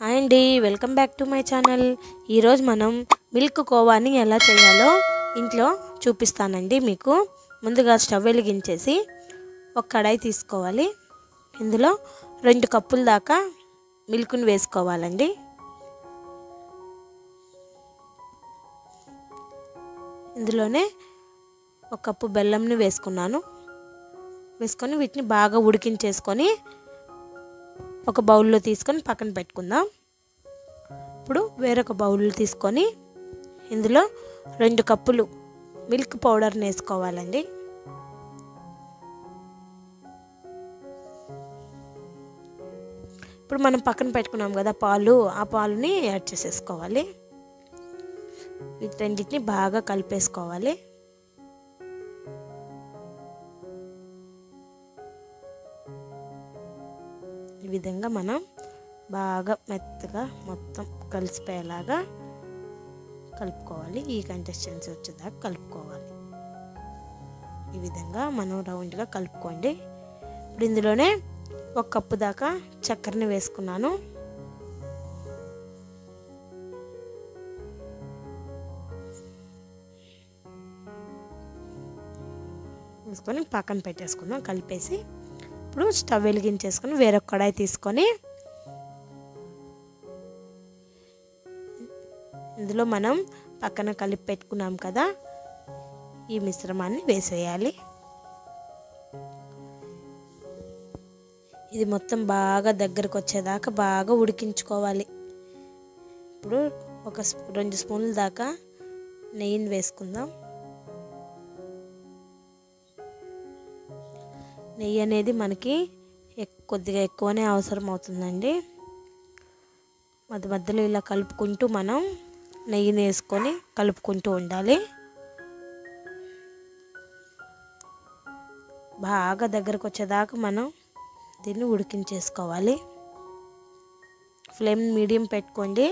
Hi అండి, welcome back to my channel. ఈరోజు మనం మిల్క్ కోవాని ఎలా చేయాలో ఇంట్లో చూపిస్తానండి మీకు. ముందుగా స్టవ్ వెలిగించేసి ఒక కడాయి తీసుకోవాలి. ఇందులో 2 కప్పుల దాకా మిల్క్ని వేసుకోవాలండి. ఇందులోనే 1 కప్పు బెల్లంని వేసుకున్నాను. వేసుకొని వీటిని బాగా ఉడికించేసుకొని ఒక బౌల్లో తీసుకొని పక్కన పెట్టుకుందాం. ఇప్పుడు వేరొక బౌల్ తీసుకొని ఇందులో 2 కప్పులు మిల్క్ పౌడర్ని వేసుకోవాలండి. ఇప్పుడు మనం పక్కన పెట్టుకున్నాం కదా పాలు, ఆ పాలుని యాడ్ చేసేసుకోవాలి. వీటన్నిటిని బాగా కలిపేసుకోవాలి. ఈ విధంగా మనం బాగా మెత్తగా మొత్తం కలిసిపోయేలాగా కలుపుకోవాలి. ఈ కన్సిస్టెన్సీ వచ్చేదాకా కలుపుకోవాలి. ఈ విధంగా మనం రౌండ్గా కలుపుకోండి. ఇప్పుడు ఇందులోనే 1 కప్పు దాకా చక్కెరని వేసుకున్నాను. వేసుకొని పక్కన పెట్టేసుకుందాం కలిపేసి. ఇప్పుడు స్టవ్ వెలిగించేసుకొని వేరొక కడాయి తీసుకొని ఇందులో మనం పక్కన కలిపి పెట్టుకున్నాం కదా ఈ మిశ్రమాన్ని వేసేయాలి. ఇది మొత్తం బాగా దగ్గరకు వచ్చేదాకా బాగా ఉడికించుకోవాలి. ఇప్పుడు 2 స్పూన్ల దాకా నెయ్యిని వేసుకుందాం. నెయ్యి అనేది మనకి కొద్దిగా ఎక్కువనే అవసరం అవుతుందండి. మధ్యలో ఇలా కలుపుకుంటూ మనం నెయ్యిని వేసుకొని కలుపుకుంటూ ఉండాలి. బాగా దగ్గరకు వచ్చేదాకా మనం దీన్ని ఉడికించేసుకోవాలి. ఫ్లేమ్ మీడియం పెట్టుకోండి.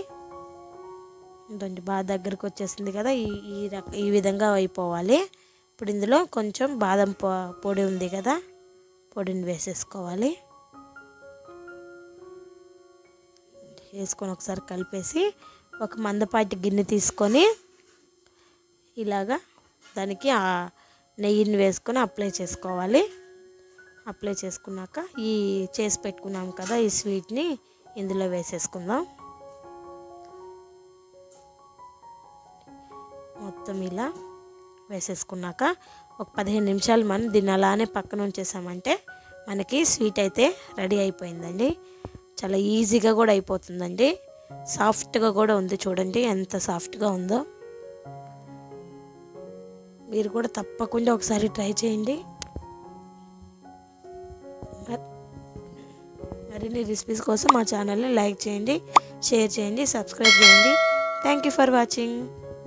బాగా దగ్గరకు వచ్చేసింది కదా, ఈ విధంగా అయిపోవాలి. ఇప్పుడు ఇందులో కొంచెం బాదం పొడి ఉంది కదా, పొడిని వేసేసుకోవాలి. వేసుకొని ఒకసారి కలిపేసి ఒక మందపాటి గిన్నె తీసుకొని ఇలాగా దానికి ఆ నెయ్యిని వేసుకొని అప్లై చేసుకోవాలి. అప్లై చేసుకున్నాక ఈ చేసి పెట్టుకున్నాం కదా ఈ స్వీట్ని ఇందులో వేసేసుకుందాం. మొత్తం ఇలా వేసేసుకున్నాక ఒక 15 నిమిషాలు మనం దీన్ని అలానే పక్కన ఉంచేసామంటే మనకి స్వీట్ అయితే రెడీ అయిపోయిందండి. చాలా ఈజీగా కూడా అయిపోతుందండి. సాఫ్ట్గా కూడా ఉంది, చూడండి ఎంత సాఫ్ట్గా ఉందో. మీరు కూడా తప్పకుండా ఒకసారి ట్రై చేయండి. మరిన్ని రెసిపీస్ కోసం మా ఛానల్ని లైక్ చేయండి, షేర్ చేయండి, సబ్స్క్రైబ్ చేయండి. Thank you for watching.